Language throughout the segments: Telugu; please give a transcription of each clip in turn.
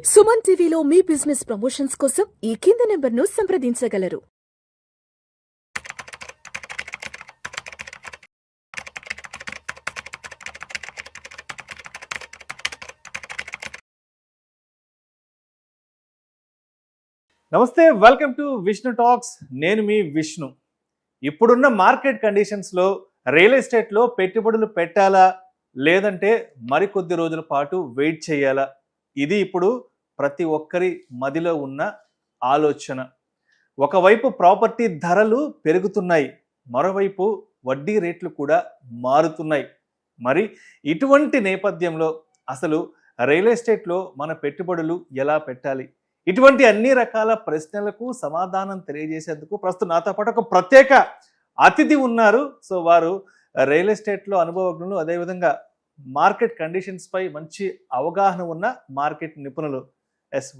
సుమన్ టీవీలో మీ బిజినెస్ ప్రమోషన్స్ కోసం ఈ కింది నెంబర్ను సంప్రదించగలరు. నమస్తే, వెల్కమ్ టు విష్ణు టాక్స్. నేను మీ విష్ణు. ఇప్పుడున్న మార్కెట్ కండిషన్స్లో రియల్ ఎస్టేట్లో పెట్టుబడులు పెట్టాలా లేదంటే మరికొద్ది రోజుల పాటు వెయిట్ చేయాలా, ఇది ఇప్పుడు ప్రతి ఒక్కరి మదిలో ఉన్న ఆలోచన. ఒకవైపు ప్రాపర్టీ ధరలు పెరుగుతున్నాయి, మరోవైపు వడ్డీ రేట్లు కూడా మారుతున్నాయి. మరి ఇటువంటి నేపథ్యంలో అసలు రియల్ ఎస్టేట్లో మన పెట్టుబడులు ఎలా పెట్టాలి, ఇటువంటి అన్ని రకాల ప్రశ్నలకు సమాధానం తెలియజేసేందుకు ప్రస్తుతం నాతో పాటు ఒక ప్రత్యేక అతిథి ఉన్నారు. సో వారు రియల్ ఎస్టేట్లో అనుభవజ్ఞులు, అదేవిధంగా మార్కెట్ కండిషన్స్ పై మంచి అవగాహన ఉన్న మార్కెట్ నిపుణులు.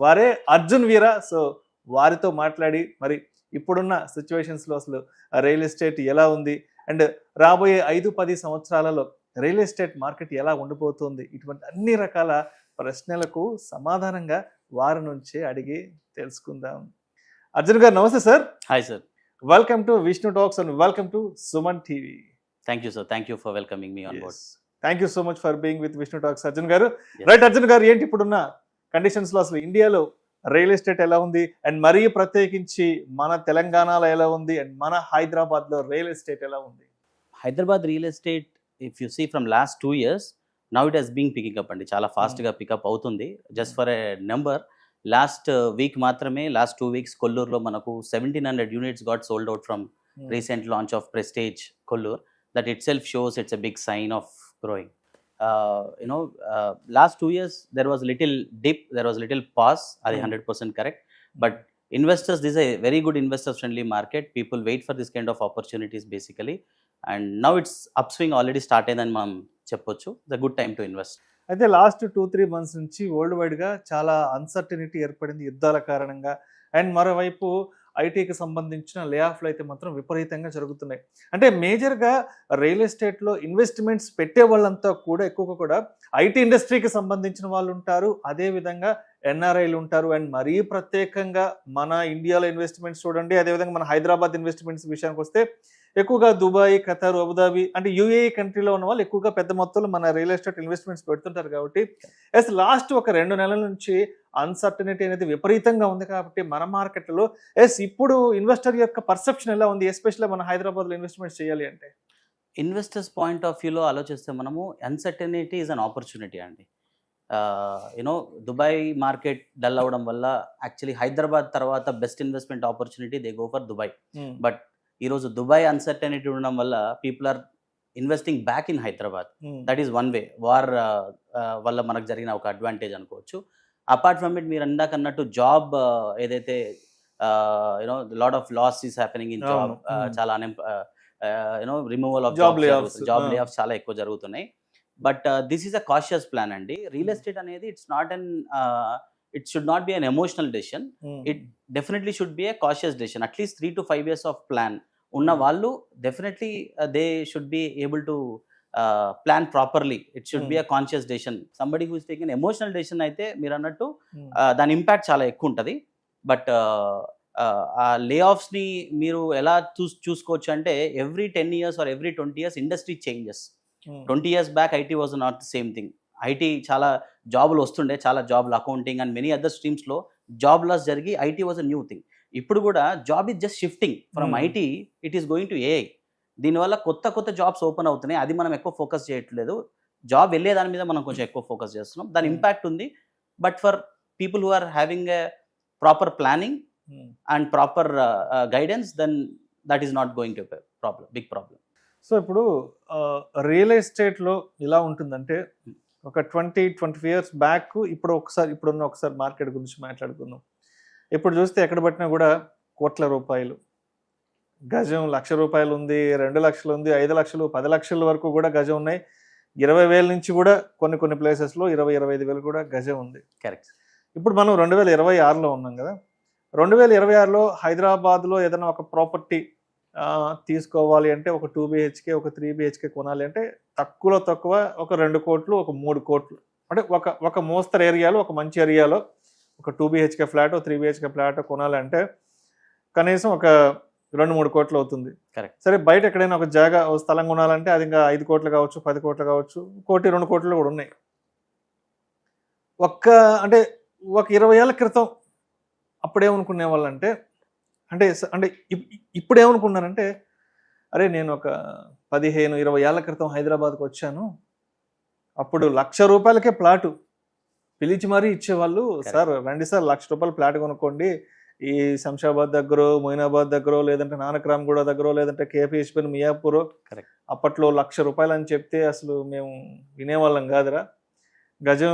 వారే అర్జున్ వీరా. సో వారితో మాట్లాడి మరి ఇప్పుడున్న సిచ్యువేషన్స్లో అసలు రియల్ ఎస్టేట్ ఎలా ఉంది అండ్ రాబోయే 5-10 సంవత్సరాలలో రియల్ ఎస్టేట్ మార్కెట్ ఎలా ఉండిపోతుంది, ఇటువంటి అన్ని రకాల ప్రశ్నలకు సమాధానంగా వారి నుంచే అడిగి తెలుసుకుందాం. అర్జున్ గారు నమస్తే sir. Hi sir. Welcome to Vishnu talks and welcome to Suman TV. Thank you sir. Thank you for welcoming me on board. Thank you so much for being with Vishnu talks. Arjun గారు, రైట్ అర్జున్ గారు, ఏంటి ఇప్పుడున్న కండిషన్స్లో అసలు ఇండియాలో రియల్ ఎస్టేట్ ఎలా ఉంది అండ్ మరీ ప్రత్యేకించి మన తెలంగాణలో ఎలా ఉంది అండ్ మన హైదరాబాద్లో రియల్ ఎస్టేట్ ఎలా ఉంది? Hyderabad real estate if you see from last 2 years now it has being picking up అండి. చాలా ఫాస్ట్గా పికప్ అవుతుంది. Just for a number, last week మాత్రమే, లాస్ట్ 2 weeks కొల్లూరులో మనకు 1700 units got sold out from recent launch of Prestige Kollur. That it self shows it's a big sign of growing. Last 2 years there was little dip, there was little pause. Are 100% correct? But investors, this is a very good investor friendly market. People wait for this kind of opportunities basically, and now it's upswing already started and మనం చెప్పొచ్చు. It's a good time to invest. అయితే లాస్ట్ 2-3 months నుంచి వరల్డ్ వైడ్గా చాలా అన్సర్టనిటీ ఏర్పడింది యుద్ధాల కారణంగా. అండ్ మరోవైపు ఐటీకి సంబంధించిన లే ఆఫ్లు అయితే మాత్రం విపరీతంగా జరుగుతున్నాయి. అంటే మేజర్గా రియల్ ఎస్టేట్లో ఇన్వెస్ట్మెంట్స్ పెట్టే వాళ్ళంతా కూడా ఎక్కువగా కూడా ఐటీ ఇండస్ట్రీకి సంబంధించిన వాళ్ళు ఉంటారు, అదేవిధంగా ఎన్ఆర్ఐలు ఉంటారు. అండ్ మరీ ప్రత్యేకంగా మన ఇండియాలో ఇన్వెస్ట్మెంట్స్ చూడండి, అదేవిధంగా మన హైదరాబాద్ ఇన్వెస్ట్మెంట్స్ విషయానికి వస్తే ఎక్కువగా దుబాయ్, ఖతార్, అబుదాబి అంటే యూఏఈ కంట్రీలో ఉన్న వాళ్ళు ఎక్కువగా పెద్ద మొత్తంలో మన రియల్ ఎస్టేట్ ఇన్వెస్ట్మెంట్స్ పెడుతుంటారు. కాబట్టి లాస్ట్ ఒక 2 నెలల నుంచి అన్సర్టనిటీ అనేది విపరీతంగా ఉంది. కాబట్టి మన మార్కెట్లో ఇప్పుడు ఇన్వెస్టర్ యొక్క పర్సెప్షన్ ఎలా ఉంది, ఎస్పెషల్లీ మన హైదరాబాద్లో ఇన్వెస్ట్మెంట్స్ చేయాలి అంటే? ఇన్వెస్టర్స్ పాయింట్ ఆఫ్ వ్యూలో ఆలోచిస్తే మనము అన్సర్టనిటీ ఈజ్ అన్ ఆపర్చునిటీ అండి. దుబాయ్ మార్కెట్ డల్ అవ్వడం వల్ల యాక్చువల్లీ హైదరాబాద్ తర్వాత best investment opportunity they go for Dubai. But ఈరోజు దుబాయ్ అన్సర్టనిటీ ఉండడం వల్ల people are investing back in Hyderabad. That is one way. War వల్ల మనకు జరిగిన ఒక అడ్వాంటేజ్ అనుకోవచ్చు. అపార్ట్ ఫ్రమ్ ఇట్, మీరు ఇందాక అన్నట్టు జాబ్ ఏదైతే lot of loss is happening in job, చాలా removal of job lay offs చాలా ఎక్కువ జరుగుతున్నాయి. But this is a cautious plan అండి. రియల్ ఎస్టేట్ అనేది it should not be an emotional decision. It definitely should be a cautious decision. At least 3 to 5 years of plan unna vallu definitely they should be able to plan properly. It should be a conscious decision. Somebody who is taking an emotional decision aithe meer annattu dan impact chaala ekku untadi. But layoffs ni meeru ela చూసుకోవచ్చు అంటే every 10 years or every 20 years industry changes. 20 years back IT was not the same thing. IT చాలా జాబులు వస్తుండే, చాలా జాబ్లు, అకౌంటింగ్ అండ్ మెనీ అదర్ స్ట్రీమ్స్లో జాబ్ లాస్ జరిగి IT was a new thing. ఇప్పుడు కూడా job is just shifting from IT, it is going to AI. దీనివల్ల కొత్త జాబ్స్ ఓపెన్ అవుతున్నాయి. అది మనం ఎక్కువ ఫోకస్ చేయట్లేదు. జాబ్ వెళ్ళే దాని మీద మనం కొంచెం ఎక్కువ ఫోకస్ చేస్తున్నాం. దాని ఇంపాక్ట్ ఉంది. But for people who are having a proper planning and proper guidance, then that is not going to big problem. So ఇప్పుడు రియల్ ఎస్టేట్లో ఇలా ఉంటుందంటే ఒక 20-25 years బ్యాక్ ఇప్పుడున్న ఒకసారి మార్కెట్ గురించి మాట్లాడుకుందాం. ఇప్పుడు చూస్తే ఎక్కడ పట్టినా కూడా కోట్ల రూపాయలు గజం, 1,00,000 రూపాయలు ఉంది, 2 లక్షలు ఉంది, 5 లక్షలు, 10 లక్షల వరకు కూడా గజం ఉన్నాయి. 20,000 నుంచి కూడా కొన్ని ప్లేసెస్లో 20-25,000 కూడా గజం ఉంది. కరెక్ట్. ఇప్పుడు మనం 2026లో ఉన్నాం కదా. 2026లో హైదరాబాద్లో ఏదైనా ఒక ప్రాపర్టీ తీసుకోవాలి అంటే ఒక 2 BHK, ఒక 3 BHK కొనాలి అంటే తక్కువ ఒక 2 కోట్లు, ఒక 3 కోట్లు, అంటే ఒక మోస్తరు ఏరియాలో, ఒక మంచి ఏరియాలో ఒక 2 BHK ఫ్లాట్ 3 BHK ఫ్లాట్ కొనాలంటే కనీసం ఒక 2-3 కోట్లు అవుతుంది. Correct. సరే బయట ఎక్కడైనా ఒక జాగా ఓ స్థలం కొనాలంటే అది ఇంకా 5 కోట్లు కావచ్చు, 10 కోట్లు కావచ్చు, 1-2 కోట్లు కూడా ఉన్నాయి. అంటే ఒక 20 ఏళ్ల క్రితం అప్పుడేమనుకునే వాళ్ళంటే అంటే అంటే ఇప్పుడేమనుకున్నానంటే అరే నేను ఒక 15-20 ఏళ్ల క్రితం హైదరాబాద్కి వచ్చాను, అప్పుడు ₹1,00,000 ప్లాటు పిలిచి మరీ ఇచ్చేవాళ్ళు. సార్ రండి సార్ ₹1,00,000 ప్లాట్ కొనుక్కోండి, ఈ శంషాబాద్ దగ్గర, మొయినాబాద్ దగ్గర, లేదంటే నానక్రామ్గూడ దగ్గర, లేదంటే KPHP మియాపూర్, అప్పట్లో ₹1,00,000 అని చెప్తే అసలు మేము వినేవాళ్ళం కాదురా. గజం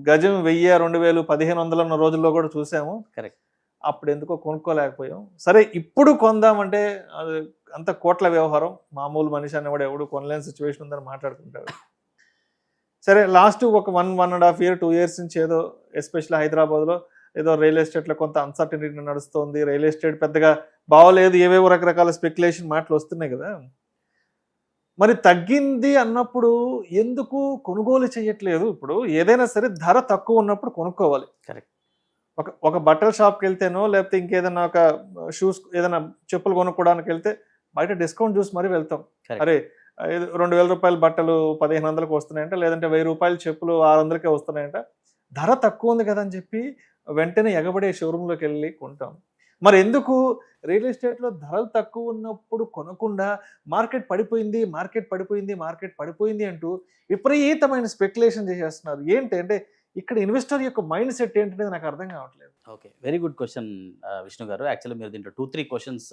1000, 2000, 1500 ఉన్న రోజుల్లో కూడా చూసాము. అప్పుడు ఎందుకో కొనుక్కోలేకపోయాం. సరే ఇప్పుడు కొందామంటే అది అంత కోట్ల వ్యవహారం, మామూలు మనిషి అనేవాడు ఎవడు కొనలేని సిచ్యువేషన్ ఉందని మాట్లాడుకుంటాడు. సరే లాస్ట్ ఒక 1.5 year 2 years నుంచి ఏదో ఎస్పెషల్లీ హైదరాబాద్లో ఏదో రియల్ ఎస్టేట్లో కొంత అన్సర్టనిటీ నడుస్తుంది, రియల్ ఎస్టేట్ పెద్దగా బాగోలేదు, ఏవేవో రకరకాల స్పెక్యులేషన్ మాటలు వస్తున్నాయి కదా. మరి తగ్గింది అన్నప్పుడు ఎందుకు కొనుగోలు చేయట్లేదు? ఇప్పుడు ఏదైనా సరే ధర తక్కువ ఉన్నప్పుడు కొనుక్కోవాలి. కరెక్ట్. ఒక బట్టల షాప్కి వెళ్తేనో లేకపోతే ఇంకేదైనా ఒక షూస్ ఏదైనా చెప్పులు కొనుక్కోవడానికి వెళ్తే బయట డిస్కౌంట్ చూసి మరీ వెళ్తాం. అరే ₹2,000 బట్టలు 1,500కి వస్తున్నాయంట, లేదంటే ₹1,000 చెప్పులు 600కే వస్తున్నాయంట, ధర తక్కువ ఉంది కదా అని చెప్పి వెంటనే ఎగబడే షోరూంలోకి వెళ్ళి కొంటాం. మరి ఎందుకు రియల్ ఎస్టేట్లో ధరలు తక్కువ ఉన్నప్పుడు కొనకుండా మార్కెట్ పడిపోయింది అంటూ విపరీతమైన స్పెక్యులేషన్ చేసేస్తున్నారు? ఏంటి అంటే ఇక్కడ ఇన్వెస్టర్ యొక్క మైండ్ సెట్ ఏంటనేది నాకు అర్థం కావట్లేదు. Okay, very good question Vishnu గారు. యాక్చువల్లీ మీరు దీంట్లో 2-3 క్వశ్చన్స్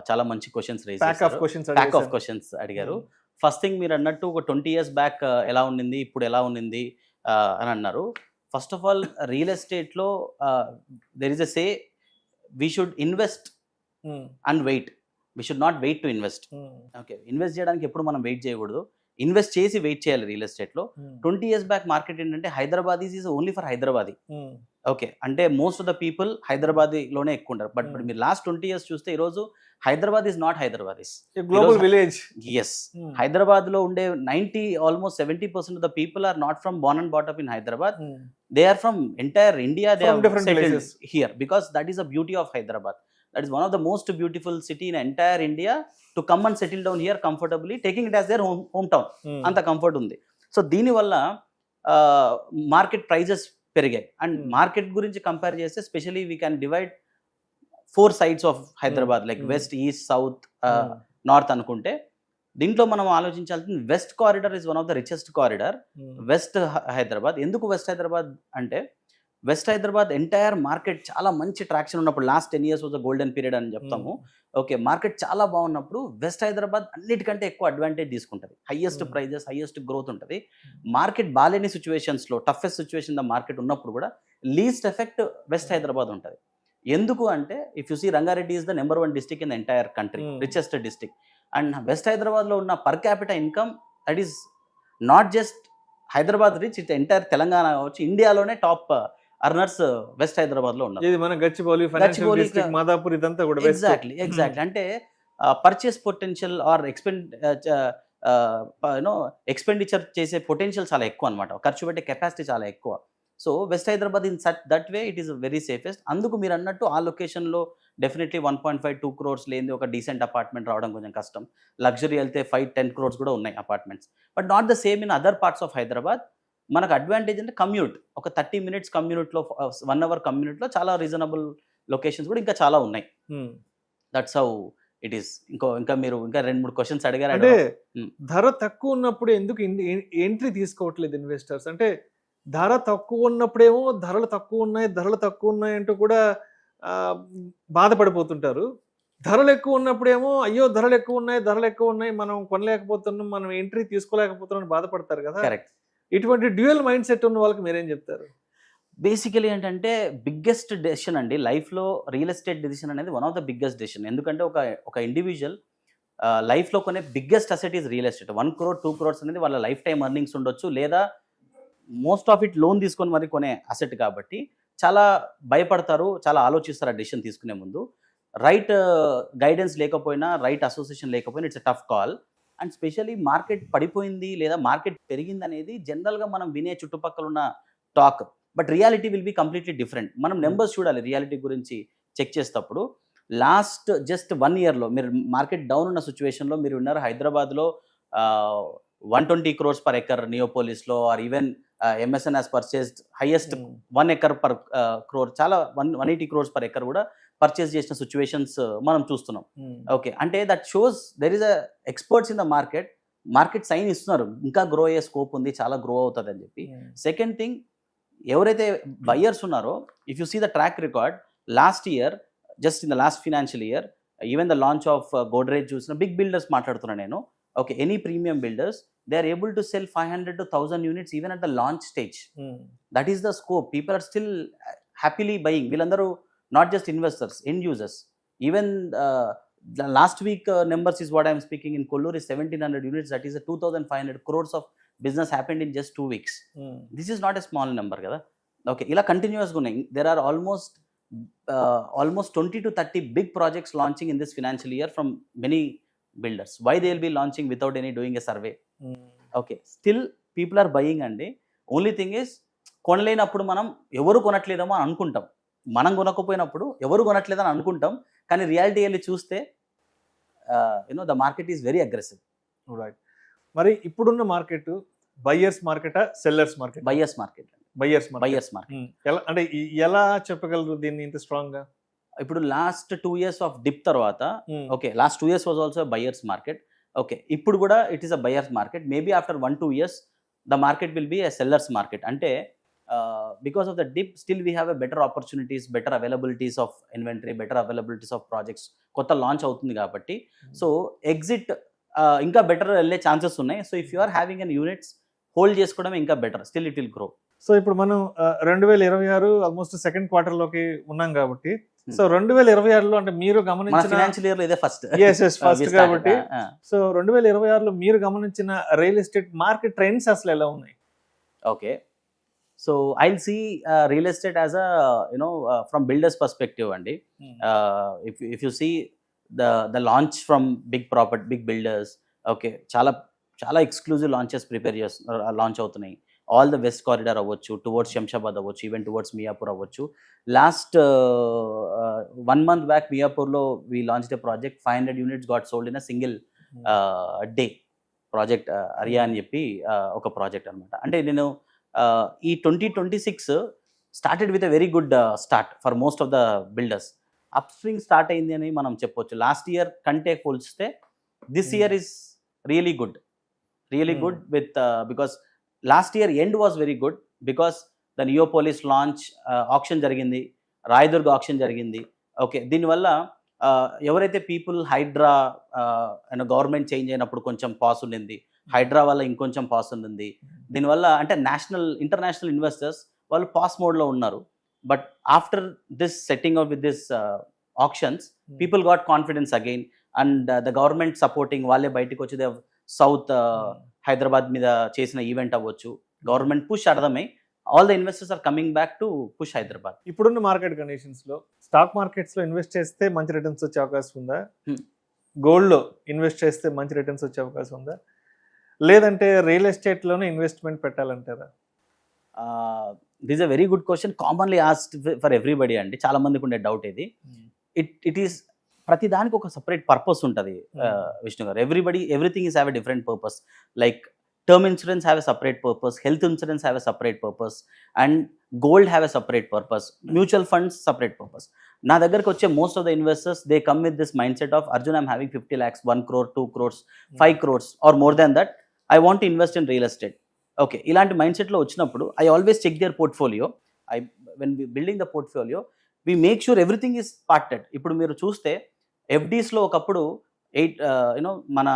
చాలా మంచి క్వశ్చన్స్ ప్యాక్ ఆఫ్ క్వశ్చన్స్ అడిగారు. ఫస్ట్ థింగ్ మీరు అన్నట్టు ఒక 20 years బ్యాక్ ఎలా ఉండింది, ఇప్పుడు ఎలా ఉండింది అని అన్నారు. ఫస్ట్ ఆఫ్ ఆల్ రియల్ ఎస్టేట్లో there is a say we should invest and wait, we should not wait to invest. Okay, invest చేయడానికి ఎప్పుడు మనం వెయిట్ చేయకూడదు, ఇన్వెస్ట్ చేసి వెయిట్ చేయాలి. రియల్ ఎస్టేట్లో 20 years బ్యాక్ మార్కెట్ ఏంటంటే Hyderabad is only for Hyderabadi. Okay, అంటే మోస్ట్ ఆఫ్ ద పీపుల్ హైదరాబాద్లోనే ఎక్కువ ఉంటారు. బట్ మీరు లాస్ట్ 20 years చూస్తే ఈరోజు Hyderabad is not Hyderabad, is global village. Yes, హైదరాబాద్లో ఉండే almost 70% of the people are not from born and bought up in Hyderabad, they are from entire India, they are settled here because that is the beauty of Hyderabad. That is one of the most beautiful city in entire India to come and settle down here comfortably, taking it as their hometown. Anta comfort undi. So దీని వల్ల మార్కెట్ ప్రైజెస్ పెరిగాయి. అండ్ మార్కెట్ గురించి కంపేర్ చేస్తే especially we can divide 4 sides of Hyderabad, like west, east, south, north అనుకుంటే దీంట్లో మనం ఆలోచించాల్సింది west corridor is one of the richest corridor. West Hyderabad ఎందుకు వెస్ట్ హైదరాబాద్ అంటే వెస్ట్ హైదరాబాద్ ఎంటైర్ మార్కెట్ చాలా మంచి ట్రాక్షన్ ఉన్నప్పుడు, last 10 years was golden period అని చెప్తాము. ఓకే, మార్కెట్ చాలా బాగున్నప్పుడు వెస్ట్ హైదరాబాద్ అన్నిటికంటే ఎక్కువ అడ్వాంటేజ్ తీసుకుంటుంది. హైయెస్ట్ ప్రైజెస్, హైయెస్ట్ గ్రోత్ ఉంటుంది. మార్కెట్ బాలేని సిచ్యువేషన్స్లో, టఫెస్ట్ సిచ్యువేషన్ ద మార్కెట్ ఉన్నప్పుడు కూడా లీస్ట్ ఎఫెక్ట్ వెస్ట్ హైదరాబాద్ ఉంటుంది. ఎందుకు అంటే if you see Rangareddy is the number 1 district in the entire country, richest district. And west హైదరాబాద్లో ఉన్న per capital income that is not just Hyderabad rich, it entire Telangana కావచ్చు, ఇండియాలోనే టాప్ అర్నర్స్ వెస్ట్ హైదరాబాద్ లో ఉన్నారు. ఎగ్జాక్ట్లీ అంటే పర్చేస్ పొటెన్షియల్ ఆర్ ఎక్స్పెండిచర్ చేసే పొటెన్షియల్ చాలా ఎక్కువ అనమాట, ఖర్చు పెట్టే కెపాసిటీ చాలా ఎక్కువ. So west Hyderabad in that way it is very safest. అందుకు మీరు అన్నట్టు ఆ లొకేషన్లో డెఫినెట్లీ 1.5-2 crores లేని ఒక డీసెంట్ అపార్ట్మెంట్ రావడం కొంచెం కష్టం. లగ్జరీ వెళ్తే 5-10 crores కూడా ఉన్నాయి apartments. But not the same in other parts of Hyderabad. మనకు అడ్వాంటేజ్ అంటే కమ్యూట్, ఒక 30 minutes కమ్యూనిట్లో, 1 hour కమ్యూనిట్లో చాలా రీజనబుల్ లొకేషన్స్ కూడా ఇంకా చాలా ఉన్నాయి. That's how it is. ఇంకా మీరు ఇంకా 2-3 questions అడిగారు. అంటే ధర తక్కువ ఉన్నప్పుడు ఎందుకు ఎంట్రీ తీసుకోవట్లేదు ఇన్వెస్టర్స్? అంటే ధర తక్కువ ఉన్నప్పుడేమో ధరలు తక్కువ ఉన్నాయి అంటూ కూడా బాధపడిపోతుంటారు. ధరలు ఎక్కువ ఉన్నప్పుడేమో అయ్యో ధరలు ఎక్కువ ఉన్నాయి మనం కొనలేకపోతున్నాం, మనం ఎంట్రీ తీసుకోలేకపోతున్నాం బాధపడతారు కదా. కరెక్ట్. ఇటువంటి డ్యూయల్ మైండ్ సెట్ ఉన్న వాళ్ళకి మీరేం చెప్తారు? బేసికలీ ఏంటంటే బిగ్గెస్ట్ డెసిషన్ అండి లైఫ్లో, రియల్ ఎస్టేట్ డెసిషన్ అనేది one of the biggest decision. ఎందుకంటే ఒక ఇండివిజువల్ లైఫ్లో కొనే biggest asset is real estate. 1 crore 2 crores అనేది వాళ్ళ లైఫ్ టైం ఎర్నింగ్స్ ఉండొచ్చు, లేదా మోస్ట్ ఆఫ్ ఇట్ లోన్ తీసుకొని మరి కొనే అసెట్ కాబట్టి చాలా భయపడతారు, చాలా ఆలోచిస్తారు ఆ డెసిషన్ తీసుకునే ముందు. రైట్ గైడెన్స్ లేకపోయినా, రైట్ అసోసియేషన్ లేకపోయినా it's a tough call. And specially market పడిపోయింది లేదా మార్కెట్ పెరిగింది అనేది జనరల్గా మనం వినే చుట్టుపక్కల ఉన్న talk. But reality will be completely different. మనం నెంబర్స్ చూడాలి రియాలిటీ గురించి చెక్ చేసేటప్పుడు. లాస్ట్ జస్ట్ 1 yearలో మీరు మార్కెట్ డౌన్ ఉన్న సిచ్యువేషన్లో మీరు ఉన్నారు హైదరాబాద్లో 120 crores per acre నియోపోలిస్లో, or even MSN has purchased highest 1 acre per crore, చాలా 180 crores per acre కూడా పర్చేస్ చేసిన సిచ్యువేషన్స్ మనం చూస్తున్నాం. ఓకే, అంటే that shows there is a experts in the market sign ఇస్తున్నారు ఇంకా గ్రో అయ్యే స్కోప్ ఉంది, చాలా గ్రో అవుతుంది అని చెప్పి. సెకండ్ థింగ్, ఎవరైతే బయ్యర్స్ ఉన్నారో, if you see the track record last year, just in the last financial year, even the launch of Godrej చూసిన బిగ్ బిల్డర్స్ మాట్లాడుతున్నా నేను. ఓకే, any premium builders, they are able to sell 500 to 1000 units even at the launch stage. That is the scope. People are still happily buying. Villandaru not just investors, end users. Even the last week numbers is what I am speaking in Kollur is 1700 units. That is a 2500 crores of business happened in just 2 weeks. This is not a small number kada. Okay, ila continuous gunai. There are almost 20 to 30 big projects launching in this financial year from many builders. Why they will be launching without any doing a survey? Okay, still people are buying అండి. ఓన్లీ థింగ్ ఇస్, కొనలేనప్పుడు మనం ఎవరు కొనట్లేదేమో అని అనుకుంటాం, మనం కొనకపోయినప్పుడు ఎవరు కొనట్లేదని అనుకుంటాం, కానీ రియాలిటీ వెళ్ళి చూస్తే the market is very aggressive. Right. మరి ఇప్పుడున్న మార్కెట్ బయ్యర్స్ మార్కెటా sellers market? Buyers market. Buyers market ఎలా అంటే ఎలా చెప్పగలరు దీన్ని ఇంత స్ట్రాంగ్ గా? ఇప్పుడు లాస్ట్ 2 years ఆఫ్ డిప్ తర్వాత, okay, last 2 years was also buyers market. Okay, ఇప్పుడు కూడా it is a buyers market. Maybe after 1-2 years the market will be a sellers market. అంటే because of the dip still we have a better opportunities, better availabilities of inventory, better availabilities of projects, కొత్త లాంచ్ అవుతుంది కాబట్టి. సో ఎగ్జిట్ ఇంకా బెటర్ వెళ్ళే ఛాన్సెస్ ఉన్నాయి. So if you are having an units, hold చేసుకోవడం ఇంకా better, still it will grow. So ఇప్పుడు మనం 2026 ఆల్మోస్ట్ సెకండ్ క్వార్టర్ లోకి ఉన్నాం కాబట్టి, సో 2026లో అంటే మీరు గమనించిన ఫైనాన్షియల్ ఇయర్ లో ఇదే ఫస్ట్ కాబట్టి, సో 2026లో మీరు గమనించిన రియల్ ఎస్టేట్ మార్కెట్ ట్రెండ్స్ అసలు ఎలా ఉన్నాయి? Okay, so I'll see real estate as a from builders perspective అండి. If you see the launch from big builders, okay, చాలా ఎక్స్క్లూజివ్ లాంచెస్ లాంచ్ అవుతున్నాయి. ఆల్ ద వెస్ట్ కారిడార్ అవ్వచ్చు, టువర్డ్స్ శంషాబాద్ అవ్వచ్చు, ఈవెన్ టువర్డ్స్ మియాపూర్ అవ్వచ్చు. లాస్ట్ 1 month బ్యాక్ మియాపూర్లో we launch a project, 500 units got sold in a single day project, Aria అని చెప్పి ఒక ప్రాజెక్ట్ అనమాట. అంటే నేను ఈ 2026 started with a very good start for most of the builders. Up swing start అయింది అని మనం చెప్పొచ్చు. లాస్ట్ ఇయర్ కంటే పోల్చితే this year is really good with because last year end was very good because the Neopolis launch option జరిగింది, రాయదుర్గ్ ఆప్షన్ జరిగింది. ఓకే, దీనివల్ల ఎవరైతే పీపుల్ హైడ్రా గవర్నమెంట్ చేంజ్ అయినప్పుడు కొంచెం పాస్ ఉండింది, హైడ్రా వల్ల ఇంకొంచెం పాస్ ఉంది. దీనివల్ల అంటే ఇంటర్నేషనల్ ఇన్వెస్టర్స్ వాళ్ళు పాస్ మోడ్లో ఉన్నారు. But after this setting up with this options, people got confidence again, and the government supporting, వాళ్ళే బయటకు వచ్చి సౌత్ హైదరాబాద్ మీద చేసిన ఈవెంట్ అవ్వచ్చు, గవర్నమెంట్ పుష్ అర్థమై all the investors are coming back to push Hyderabad. ఇప్పుడున్న మార్కెట్ కండిషన్స్ లో స్టాక్ మార్కెట్స్ లో ఇన్వెస్ట్ చేస్తే మంచి రిటర్న్స్ వచ్చే అవకాశం ఉందా? గోల్డ్ లో ఇన్వెస్ట్ చేస్తే మంచి రిటర్న్స్ వచ్చే అవకాశం ఉందా? లేదంటే రియల్ ఎస్టేట్ లోనే ఇన్వెస్ట్మెంట్ పెట్టాలంటారా? This a very good question, commonly asked for everybody అండి. చాలా మందికి ఉండే డౌట్ ఇది. ఇట్ ఈస్ ప్రతి దానికి ఒక సపరేట్ పర్పస్ ఉంటుంది విష్ణు గారు. Everything is have a different purpose. Like term insurance have a separate purpose, health insurance have a separate purpose, and gold have a separate purpose, mutual funds separate purpose. నా దగ్గరకు వచ్చే most of the investors they come with this mindset of, Arjun I'm having 50 lakhs, 1 crore, 2 crores, 5 crores or more than that, I want to invest in real estate. Okay, ఇలాంటి మైండ్ సెట్లో వచ్చినప్పుడు I always check their portfolio. When building the portfolio we make sure everything is parted. ఇప్పుడు మీరు చూస్తే ఎఫ్డీస్లో ఒకప్పుడు మన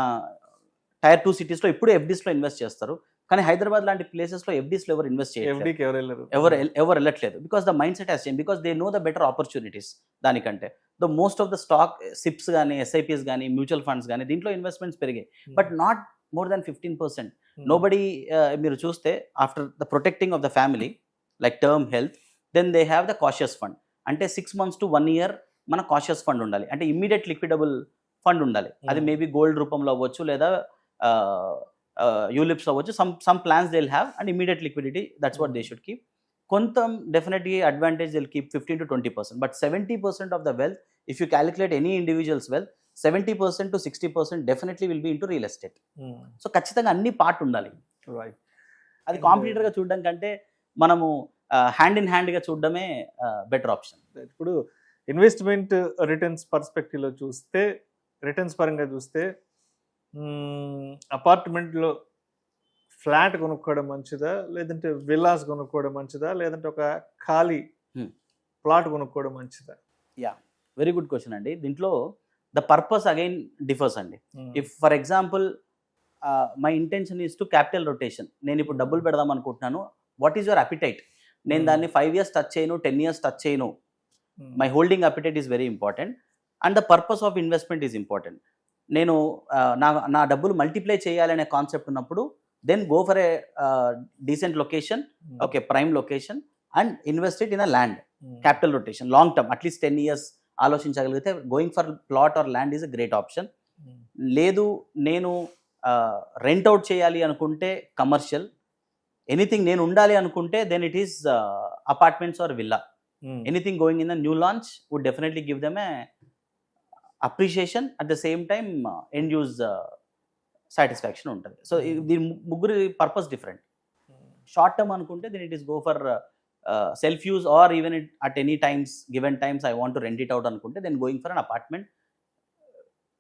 Tier 2 సిటీస్లో ఇప్పుడు ఎఫ్డీస్లో ఇన్వెస్ట్ చేస్తారు, కానీ హైదరాబాద్ లాంటి ప్లేసెస్లో ఎఫ్డీస్లో ఎవరు ఇన్వెస్ట్ చేయలేదు, ఎవరు వెళ్ళట్లేదు. Because the mindset has change, because they know the better opportunities. దానికంటే the most of the stock SIPs కానీ, ఎస్ఐపిఎస్ కానీ, మ్యూచువల్ ఫండ్స్ కానీ, దీంట్లో ఇన్వెస్ట్మెంట్స్ పెరిగాయి, but not more than 15%. Nobody, మీరు చూస్తే after the protecting of the family like term health, then they have the cautious fund. అంటే 6 months to 1 year మన కాషియస్ ఫండ్ ఉండాలి, అంటే ఇమ్మీడియట్ లిక్విడబుల్ ఫండ్ ఉండాలి. అది మేబీ గోల్డ్ రూపంలో అవ్వచ్చు, లేదా యూలిప్స్ అవ్వచ్చు. Some plans they will have and immediate liquidity, that's what they should keep. కొంత definitely advantage will keep 15 to 20%, but 70% of the wealth, if you calculate any individuals wealth, 70% to 60% definitely will be into real estate. So ఖచ్చితంగా అన్ని పార్ట్ ఉండాలి. రైట్. అది కాంపిటీటర్గా చూడడం కంటే మనము హ్యాండ్ ఇన్ హ్యాండ్గా చూడడమే బెటర్ ఆప్షన్. ఇప్పుడు ఇన్వెస్ట్మెంట్ రిటర్న్స్ పర్స్పెక్టివ్లో చూస్తే, రిటర్న్స్ పరంగా చూస్తే అపార్ట్మెంట్లో ఫ్లాట్ కొనుక్కోవడం మంచిదా, లేదంటే విల్లాస్ కొనుక్కోవడం మంచిదా, లేదంటే ఒక ఖాళీ ప్లాట్ కొనుక్కోవడం మంచిదా? యా, వెరీ గుడ్ క్వశ్చన్ అండి. దీంట్లో ద పర్పస్ అగైన్ డిఫర్స్ అండి. If for example my intention is to capital rotation, నేను ఇప్పుడు డబ్బులు పెడదాం అనుకుంటున్నాను, వాట్ ఈస్ యువర్ అపిటైట్? నేను దాన్ని 5 years టచ్ చేయను, 10 years టచ్ చేయను. My holding appetite is very important and the purpose of investment is important. నేను నా డబ్బులు మల్టిప్లై చేయాలనే కాన్సెప్ట్ ఉన్నప్పుడు then go for a decent location, okay, prime location, and invest it in a land. Capital rotation long term, at least 10 years ఆలోచించగలిగితే going for plot or land is a great option. లేదు, నేను రెంట్ అవుట్ చేయాలి అనుకుంటే కమర్షియల్, ఎనీథింగ్ నేను ఉండాలి అనుకుంటే then it is apartments or villa. Anything going in the new launch would definitely give them a appreciation, at the same time end use satisfaction ఉంటుంది. సో దీని ముగ్గురి పర్పస్ డిఫరెంట్. షార్ట్ టర్మ్ అనుకుంటే then it is go for self use or even it at any times given times I want to rent it out అనుకుంటే then going for an apartment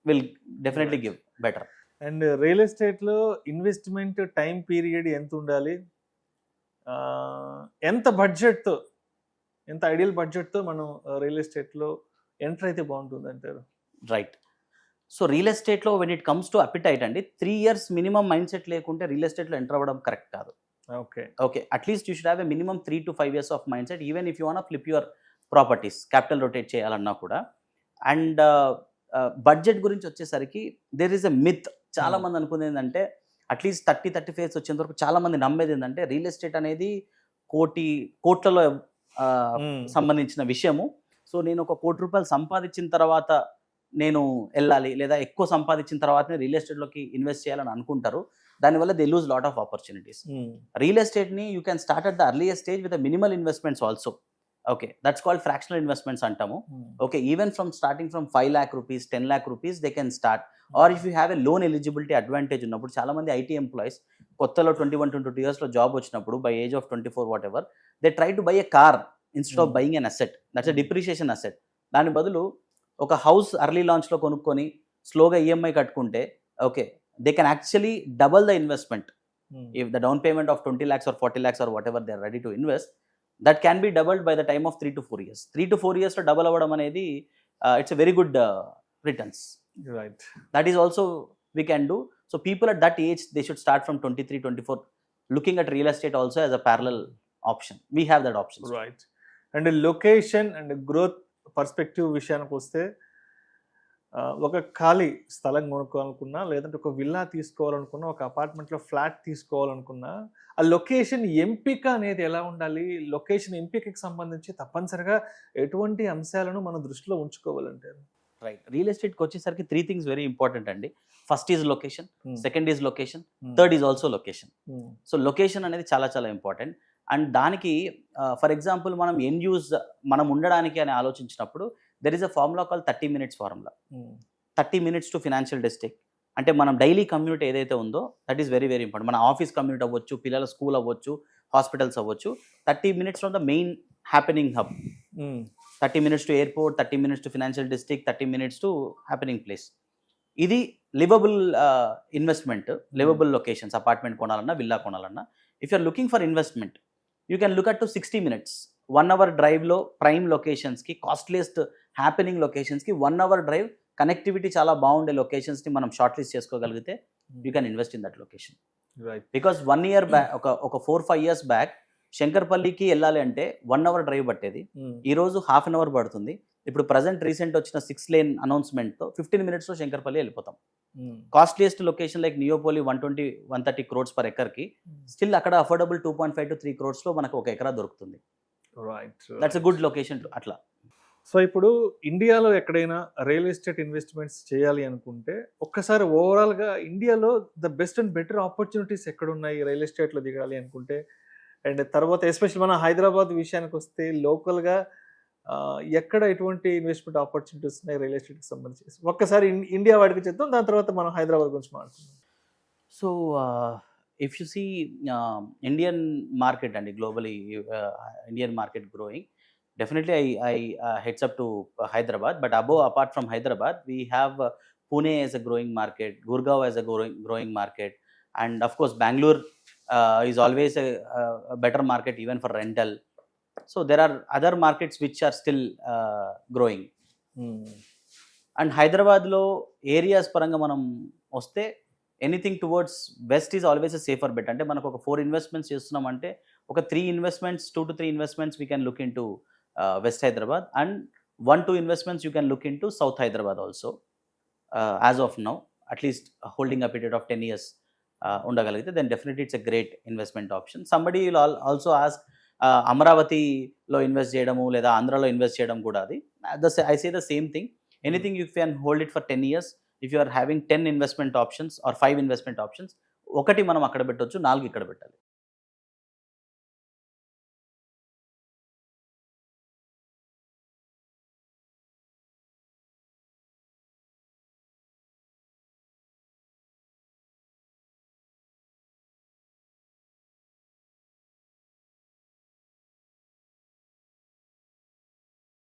will definitely give better. And real ఎస్టేట్లో ఇన్వెస్ట్మెంట్ టైం పీరియడ్ ఎంత ఉండాలి, ఎంత బడ్జెట్తో, ఎంత ఐడియల్ బడ్జెట్తో మనం రియల్ ఎస్టేట్లో ఎంటర్ అయితే బాగుంటుంది అంటారు? రైట్. సో రియల్ ఎస్టేట్లో when it comes to appetite అండి, 3 years మినిమం మైండ్ సెట్ లేకుంటే రియల్ ఎస్టేట్లో ఎంటర్ అవ్వడం కరెక్ట్ కాదు. Okay, at least you should have a minimum 3 to 5 years of mind set, even if you want flip your properties, capital rotate చేయాలన్నా కూడా. అండ్ బడ్జెట్ గురించి వచ్చేసరికి దేర్ ఈస్ ఎ మిత్. చాలా మంది అనుకునేది ఏంటంటే అట్లీస్ట్ 30-35 years వచ్చేంత వరకు చాలా మంది నమ్మేది ఏంటంటే రియల్ ఎస్టేట్ అనేది కోట్లలో సంబంధించిన విషయము. సో నేను ఒక ₹1 కోటి సంపాదించిన తర్వాత నేను వెళ్ళాలి, లేదా ఎక్కువ సంపాదించిన తర్వాతనే రియల్ ఎస్టేట్లోకి ఇన్వెస్ట్ చేయాలని అనుకుంటారు. దానివల్ల they lose lot of opportunities. రియల్ ఎస్టేట్ని you can start at the earlier stage with minimal investments also. Okay, that's called fractional investments అంటాము. Okay, even from starting from 5 lakh rupees, 10 lakh rupees they can start. Or if you have a loan eligibility advantage ఉన్నప్పుడు, చాలా మంది ఐటీ ఎంప్లాయీస్ కొత్తలో 21-22 yearsలో జాబ్ వచ్చినప్పుడు by age of 24 whatever, they try to by a car instead of buying an asset. That's a depreciation asset. దాని బదులు ఒక హౌస్ అర్లీ లాంచ్లో కొనుక్కొని స్లోగా ఈఎంఐ కట్టుకుంటే, okay, they can actually double the investment. If the down payment of 20 lakhs or 40 lakhs or whatever they are ready to invest, that can be doubled by the time of 3 to 4 years. 3 to 4 years లో డబల్ అవ్వడం అనేది it's a very good returns. Right. That is also we can do. So people at that age, they should start from 23-24 looking at real estate also as a parallel option. We have that option. Right. And location and growth perspective విషయానికి వస్తే, ఒక ఖాళీ స్థలం కొనుక్కోవాలనుకున్నా, లేదంటే ఒక విల్లా తీసుకోవాలనుకున్నా, ఒక అపార్ట్మెంట్లో ఫ్లాట్ తీసుకోవాలనుకున్నా, ఆ లొకేషన్ ఎంపిక అనేది ఎలా ఉండాలి? లొకేషన్ ఎంపికకి సంబంధించి తప్పనిసరిగా ఎటువంటి అంశాలను మనం దృష్టిలో ఉంచుకోవాలంటారు? రైట్. రియల్ ఎస్టేట్కి వచ్చేసరికి 3 things వెరీ ఇంపార్టెంట్ అండి. First is location, second is location, third is also location. So location అనేది చాలా చాలా ఇంపార్టెంట్. అండ్ దానికి ఫర్ ఎగ్జాంపుల్ మనం ఎన్ యూజ్ మనం ఉండడానికి అని ఆలోచించినప్పుడు there is a formula call 30 minutes formula. 30 minutes to financial district. అంటే మనం డైలీ కమ్యూట్ ఏదైతే ఉందో that is very very important. మన ఆఫీస్ కమ్యూట్ అవ్వచ్చు, పిల్లల స్కూల్ అవ్వచ్చు, హాస్పిటల్స్ అవ్వచ్చు. 30 minutes from the main happening hub. 30 minutes to airport, 30 minutes to financial district, 30 minutes to happening place. ఇది livable investment, livable locations. Apartment కొనాలన్నా, విల్లా కొనాలన్నా, if you're looking for investment you can look at to 60 minutes. 1 hour డ్రైవ్లో ప్రైమ్ లొకేషన్స్కి, కాస్ట్లీయెస్ట్ హ్యాపెనింగ్ లొకేషన్స్కి 1 hour డ్రైవ్, కనెక్టివిటీ చాలా బాగుండే లొకేషన్స్ని మనం షార్ట్ లిస్ట్ చేసుకోగలిగితే you can invest in that location. Right. Because 1 year back, ఒక 4-5 years బ్యాక్ శంకర్పల్లికి వెళ్ళాలి అంటే 1 hour డ్రైవ్ పట్టేది. ఈరోజు 1/2 hour పడుతుంది. ఇప్పుడు ప్రజెంట్ రీసెంట్ వచ్చిన 6 lane అనౌన్స్మెంట్తో 15 minutesలో శంకర్పల్లి వెళ్ళిపోతాం. Costliest location like Neopolis 120-130 crores per acreకి స్టిల్ అక్కడ అఫోర్డబుల్ 2.5 to 3 crores మనకు ఒక ఎకరా దొరుకుతుంది. Right. That's a good location అట్లా. సో ఇప్పుడు ఇండియాలో ఎక్కడైనా రియల్ ఎస్టేట్ ఇన్వెస్ట్మెంట్స్ చేయాలి అనుకుంటే, ఒక్కసారి ఓవరాల్గా ఇండియాలో the best and better opportunities ఎక్కడున్నాయి రియల్ ఎస్టేట్లో దిగాలి అనుకుంటే, అండ్ తర్వాత ఎస్పెషల్ మన హైదరాబాద్ విషయానికి వస్తే లోకల్గా ఎక్కడ ఎటువంటి ఇన్వెస్ట్మెంట్ ఆపర్చునిటీస్ ఉన్నాయి రియల్ ఎస్టేట్కి సంబంధించి ఒక్కసారి ఇండియా వాడికి చేద్దాం, దాని తర్వాత మనం హైదరాబాద్ గురించి మాట్లాడుకుందాం. So, if you see Indian market and globally, Indian market growing, definitely I heads up to Hyderabad. But apart from Hyderabad, we have Pune as a growing market, Gurgaon as a growing market, and of course Bangalore is always a better market even for rental. So there are other markets which are still growing. And Hyderabad lo areas paranga manam oste anything towards west is always a safer bet. అంటే మనకు ఒక 4 ఇన్వెస్ట్మెంట్స్ చేస్తున్నామంటే ఒక 2 to 3 investments we can look into west Hyderabad and 1-2 investments you can look into south Hyderabad also as of now, at least holding a period of 10 years ఉండగలిగితే then definitely it's a great investment option. Somebody will also ask అమరావతిలో ఇన్వెస్ట్ చేయడము లేదా ఆంధ్రాలో ఇన్వెస్ట్ చేయడం కూడా అది I say the same thing. Anything you can hold it for 10 years. If you are having 10 investment options or 5 investment options, ఒకటి మనం అక్కడ పెట్టొచ్చు, 4 ఇక్కడ పెట్టాలి.